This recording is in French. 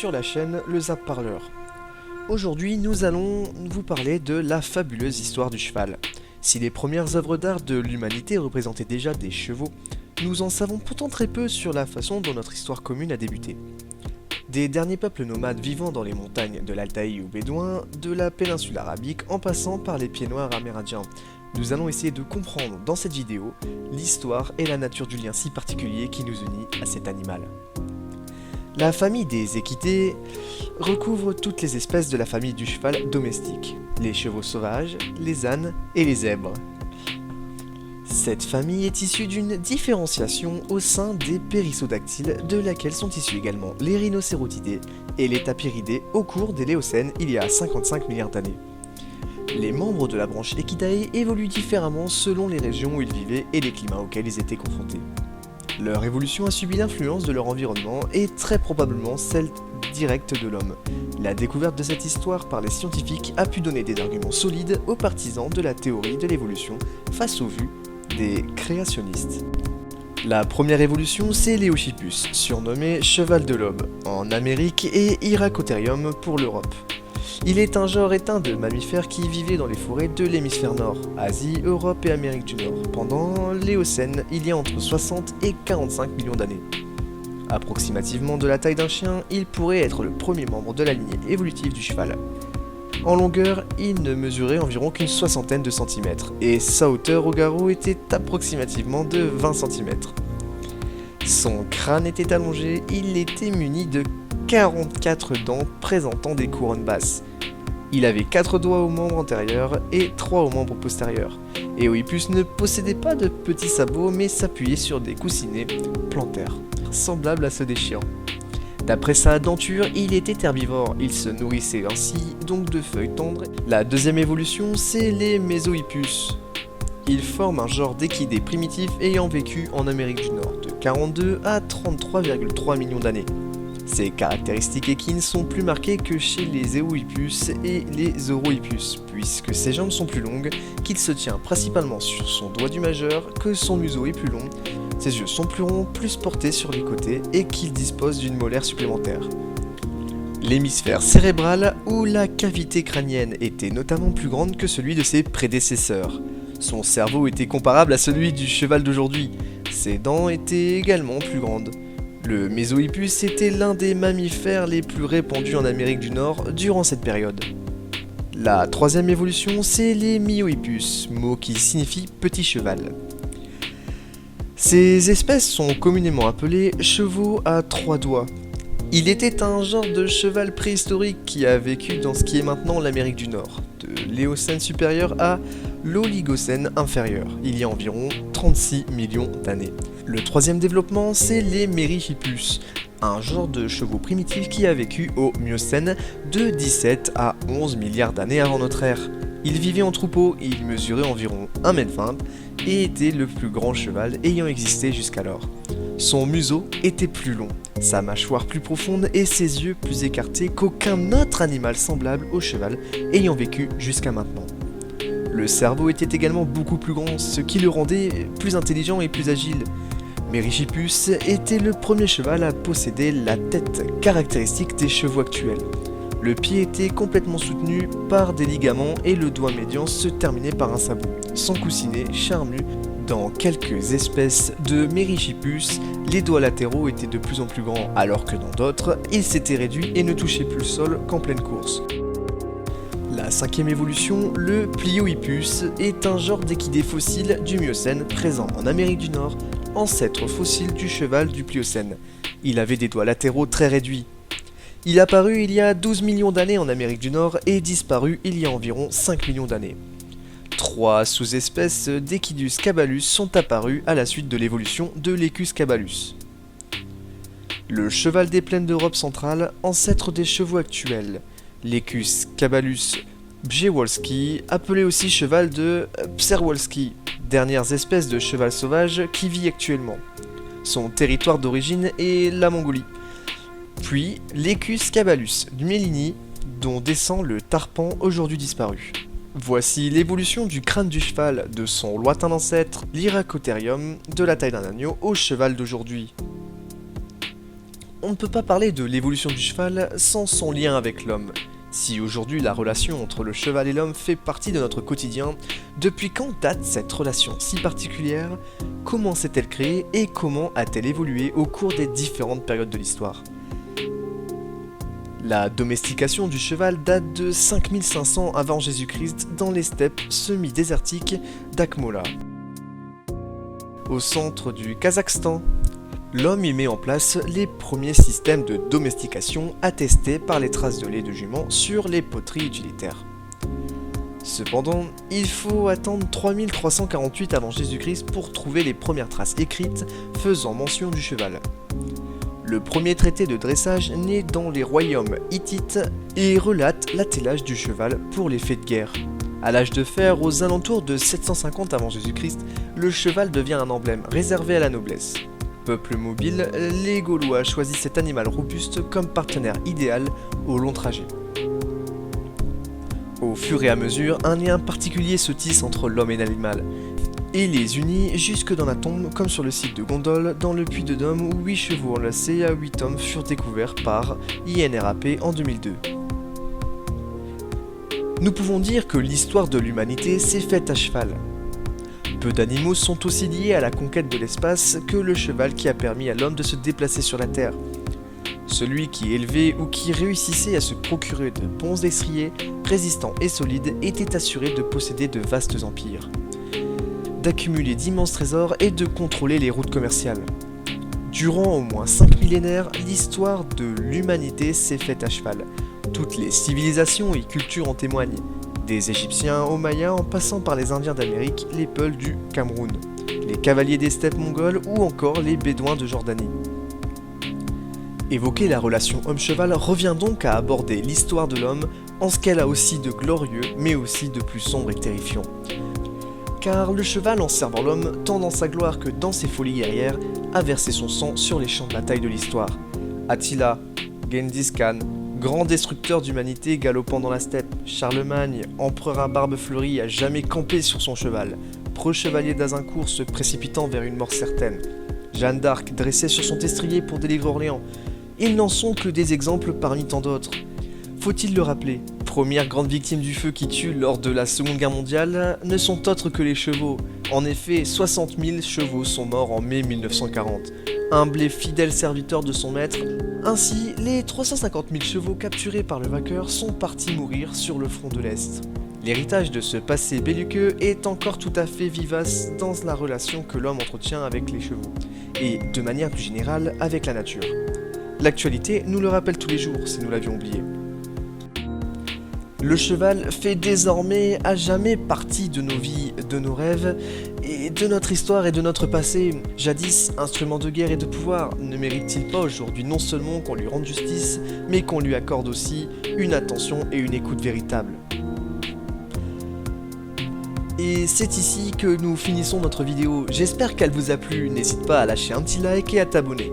sur la chaîne Le Zap Parleur. Aujourd'hui, nous allons vous parler de la fabuleuse histoire du cheval. Si les premières œuvres d'art de l'humanité représentaient déjà des chevaux, nous en savons pourtant très peu sur la façon dont notre histoire commune a débuté. Des derniers peuples nomades vivant dans les montagnes de l'Altaï ou bédouins, de la péninsule arabique en passant par les pieds noirs amérindiens, nous allons essayer de comprendre dans cette vidéo l'histoire et la nature du lien si particulier qui nous unit à cet animal. La famille des équités recouvre toutes les espèces de la famille du cheval domestique, les chevaux sauvages, les ânes et les zèbres. Cette famille est issue d'une différenciation au sein des périssodactyles, de laquelle sont issus également les rhinocérotidae et les tapiridés au cours des Léocènes il y a 55 milliards d'années. Les membres de la branche Equidae évoluent différemment selon les régions où ils vivaient et les climats auxquels ils étaient confrontés. Leur évolution a subi l'influence de leur environnement et très probablement celle directe de l'homme. La découverte de cette histoire par les scientifiques a pu donner des arguments solides aux partisans de la théorie de l'évolution face aux vues des créationnistes. La première évolution, c'est l'Eohippus, surnommé cheval de l'aube, en Amérique et Hyracotherium pour l'Europe. Il est un genre éteint de mammifères qui vivaient dans les forêts de l'hémisphère nord, Asie, Europe et Amérique du Nord, pendant l'Éocène, il y a entre 60 et 45 millions d'années. Approximativement de la taille d'un chien, il pourrait être le premier membre de la lignée évolutive du cheval. En longueur, il ne mesurait environ qu'une soixantaine de centimètres, et sa hauteur au garrot était approximativement de 20 centimètres. Son crâne était allongé, il était muni de 44 dents présentant des couronnes basses. Il avait 4 doigts aux membres antérieurs et 3 aux membres postérieurs. Eohippus ne possédait pas de petits sabots mais s'appuyait sur des coussinets plantaires, semblables à ceux des chiens. D'après sa denture, il était herbivore, il se nourrissait ainsi donc de feuilles tendres. La deuxième évolution, c'est les Mesohippus. Ils forment un genre d'équidés primitifs ayant vécu en Amérique du Nord de 42 à 33,3 millions d'années. Ces caractéristiques équines sont plus marquées que chez les Eohippus et les Orohippus, puisque ses jambes sont plus longues, qu'il se tient principalement sur son doigt du majeur, que son museau est plus long, ses yeux sont plus ronds, plus portés sur les côtés et qu'il dispose d'une molaire supplémentaire. L'hémisphère cérébral ou la cavité crânienne était notamment plus grande que celui de ses prédécesseurs. Son cerveau était comparable à celui du cheval d'aujourd'hui, ses dents étaient également plus grandes. Le Mesohippus était l'un des mammifères les plus répandus en Amérique du Nord durant cette période. La troisième évolution, c'est les Myohippus, mot qui signifie petit cheval. Ces espèces sont communément appelées chevaux à 3 doigts. Il était un genre de cheval préhistorique qui a vécu dans ce qui est maintenant l'Amérique du Nord, de l'Éocène supérieur à l'Oligocène inférieur, il y a environ 36 millions d'années. Le troisième développement, c'est les Merychippus, un genre de chevaux primitifs qui a vécu au Miocène de 17 à 11 milliards d'années avant notre ère. Il vivait en troupeau, il mesurait environ 1,20 m et était le plus grand cheval ayant existé jusqu'alors. Son museau était plus long, sa mâchoire plus profonde et ses yeux plus écartés qu'aucun autre animal semblable au cheval ayant vécu jusqu'à maintenant. Le cerveau était également beaucoup plus grand, ce qui le rendait plus intelligent et plus agile. Merychippus était le premier cheval à posséder la tête caractéristique des chevaux actuels. Le pied était complètement soutenu par des ligaments et le doigt médian se terminait par un sabot, sans coussinet, charnu. Dans quelques espèces de Merychippus, les doigts latéraux étaient de plus en plus grands, alors que dans d'autres, ils s'étaient réduits et ne touchaient plus le sol qu'en pleine course. La cinquième évolution, le Pliohippus, est un genre d'équidés fossiles du Miocène présent en Amérique du Nord, ancêtre fossile du cheval du Pliocène. Il avait des doigts latéraux très réduits. Il apparut il y a 12 millions d'années en Amérique du Nord et disparut il y a environ 5 millions d'années. 3 sous-espèces d'Equidus caballus sont apparues à la suite de l'évolution de l'Equus caballus. Le cheval des plaines d'Europe centrale, ancêtre des chevaux actuels. L'Equus caballus przewalski, appelé aussi cheval de Przewalski, dernières espèces de cheval sauvage qui vit actuellement. Son territoire d'origine est la Mongolie. Puis l'Equus caballus du Mélini, dont descend le tarpan aujourd'hui disparu. Voici l'évolution du crâne du cheval, de son lointain ancêtre, l'Hyracotherium, de la taille d'un agneau au cheval d'aujourd'hui. on ne peut pas parler de l'évolution du cheval sans son lien avec l'homme. Si aujourd'hui la relation entre le cheval et l'homme fait partie de notre quotidien, depuis quand date cette relation si particulière? Comment s'est-elle créée et comment a-t-elle évolué au cours des différentes périodes de l'histoire? La domestication du cheval date de 5500 avant Jésus-Christ dans les steppes semi-désertiques d'Akmola, au centre du Kazakhstan. L'homme y met en place les premiers systèmes de domestication attestés par les traces de lait de jument sur les poteries utilitaires. Cependant, il faut attendre 3348 avant Jésus-Christ pour trouver les premières traces écrites faisant mention du cheval. Le premier traité de dressage naît dans les royaumes hittites et relate l'attelage du cheval pour les faits de guerre. À l'âge de fer, aux alentours de 750 avant Jésus-Christ, le cheval devient un emblème réservé à la noblesse. Peuple mobile, les Gaulois choisissent cet animal robuste comme partenaire idéal au long trajet. Au fur et à mesure, un lien particulier se tisse entre l'homme et l'animal, et les unit jusque dans la tombe, comme sur le site de Gondole, dans le Puy de Dôme où 8 chevaux enlacés à 8 hommes furent découverts par INRAP en 2002. Nous pouvons dire que l'histoire de l'humanité s'est faite à cheval. Peu d'animaux sont aussi liés à la conquête de l'espace que le cheval qui a permis à l'homme de se déplacer sur la Terre. Celui qui élevait ou qui réussissait à se procurer de bons destriers, résistants et solides, était assuré de posséder de vastes empires, d'accumuler d'immenses trésors et de contrôler les routes commerciales. Durant au moins 5 millénaires, l'histoire de l'humanité s'est faite à cheval. Toutes les civilisations et cultures en témoignent, des Égyptiens aux Mayas en passant par les Indiens d'Amérique, les Peuls du Cameroun, les cavaliers des steppes mongoles ou encore les Bédouins de Jordanie. Évoquer la relation homme-cheval revient donc à aborder l'histoire de l'homme en ce qu'elle a aussi de glorieux mais aussi de plus sombre et terrifiant. Car le cheval, en servant l'homme, tant dans sa gloire que dans ses folies guerrières, a versé son sang sur les champs de bataille de l'histoire. Attila, Genghis Khan, grand destructeur d'humanité galopant dans la steppe, Charlemagne, empereur à barbe fleurie, a jamais campé sur son cheval, preux chevalier d'Azincourt se précipitant vers une mort certaine, Jeanne d'Arc dressée sur son destrier pour délivrer Orléans. Ils n'en sont que des exemples parmi tant d'autres. Faut-il le rappeler, premières grandes victimes du feu qui tuent lors de la Seconde Guerre mondiale ne sont autres que les chevaux. En effet, 60 000 chevaux sont morts en mai 1940, humble et fidèle serviteur de son maître. Ainsi, les 350 000 chevaux capturés par le vainqueur sont partis mourir sur le front de l'Est. L'héritage de ce passé belliqueux est encore tout à fait vivace dans la relation que l'homme entretient avec les chevaux, et de manière plus générale avec la nature. L'actualité nous le rappelle tous les jours si nous l'avions oublié. Le cheval fait désormais à jamais partie de nos vies, de nos rêves, et de notre histoire et de notre passé. Jadis, instrument de guerre et de pouvoir, ne mérite-t-il pas aujourd'hui non seulement qu'on lui rende justice, mais qu'on lui accorde aussi une attention et une écoute véritable? Et c'est ici que nous finissons notre vidéo. J'espère qu'elle vous a plu, n'hésite pas à lâcher un petit like et à t'abonner.